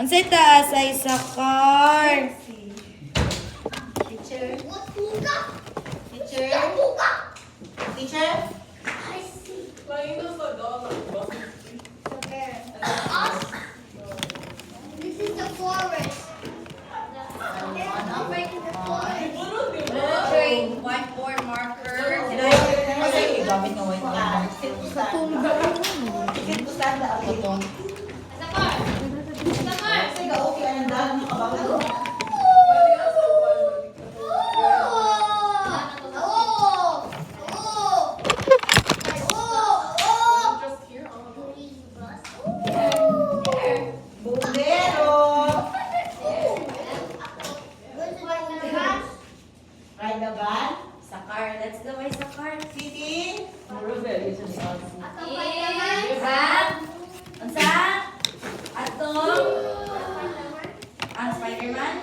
Unsay taas ay sakar. Teacher? Teacher? Teacher? This is the forest. Whiteboard marker. Kasi gamit ng whiteboard. Sit ko sa Potong. Kasi okay ang dami ng kabago. Ride the van. Sakar. Let's go ay sakar. Sitting. Unsa? Atong ang Spider-Man?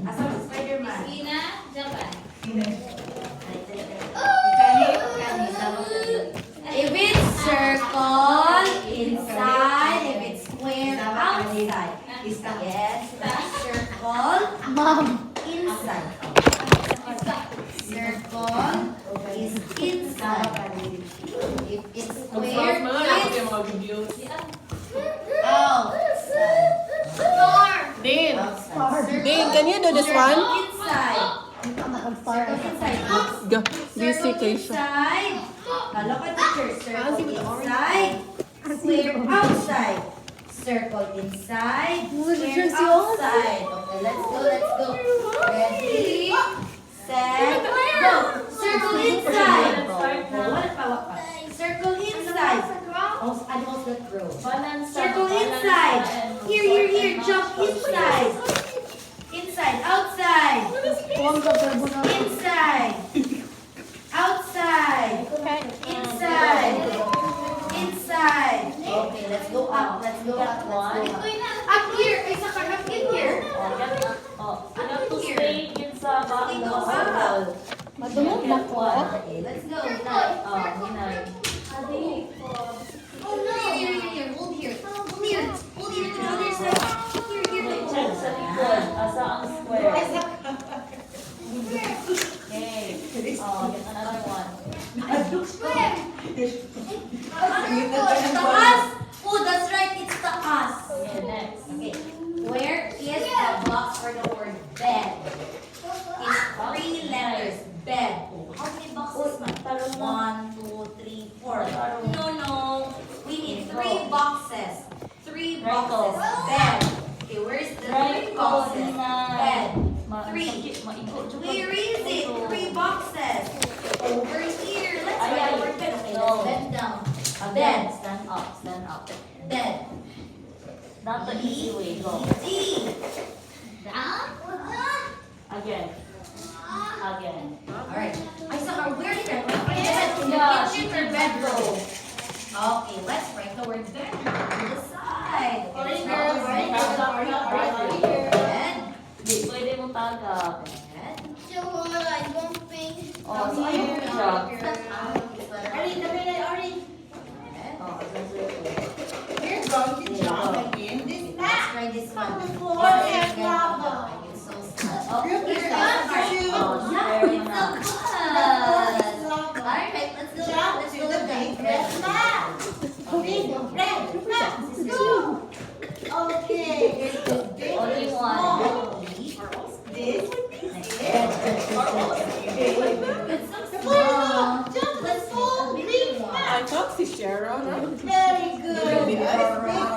Asa ang Spider-Man? If it's circle, inside. If it's square, outside. Yes, that's circle. Mom. Inside. Circle is inside. If it's square, it's outside. Dean, Outside. Dean, can you do this one? Inside. Circle inside. Go. Circle Busy kayo. inside. Look at the picture. Circle inside. Square outside. Circle inside. Square outside. Okay, let's go. Let's go. Ready, set, go. Circle inside. What pa? Circle inside. I lost that row. Circle inside. Here. Jump inside. Inside. Outside. Inside. Outside. Inside. Inside. Okay, let's go up. Let's go up. Up here. Ay, sakar. Up in here. Madungog na ko. Okay, let's go. Oh no. Here. Hold here. Hold here. Hold here to the other side. Here. Taas. Oh, that's right. It's taas. Okay. Where is the box for the word bed? It's 3 letters. Bed. Oh, how many boxes man? 1, 2, 3, 4. No. We need 3 boxes. 3 boxes. Bed. Okay, where's the 3 boxes? Bed. 3. Where is it? 3 boxes. Over here. Let's write the word bed. Okay, let's bend down. Bed. Stand up. Bed. Not the easy way, go. D. Again. Alright. I saw where did I write bed? In the kitchen or bedroom? Okay, let's write the word bedroom on the side. Okay, let's write bed. Pwede mo tagap. Bed. So I don't think. Oh, so ayaw mo siya. Oh, Here's going to jump again. This Let's try this one. The floor has lava. It's so sad. Oh, Group here's is the not part. shoe. Oh, yeah, it's so good. Alright, let's go. Jump Let's to go the with big that. red flag. Big red flag. Go. Okay. Here's the big Only one. small. This. It's so Come small. on, jump. Let's go. Green I flag. thought si Sharon. Very good. Really? This big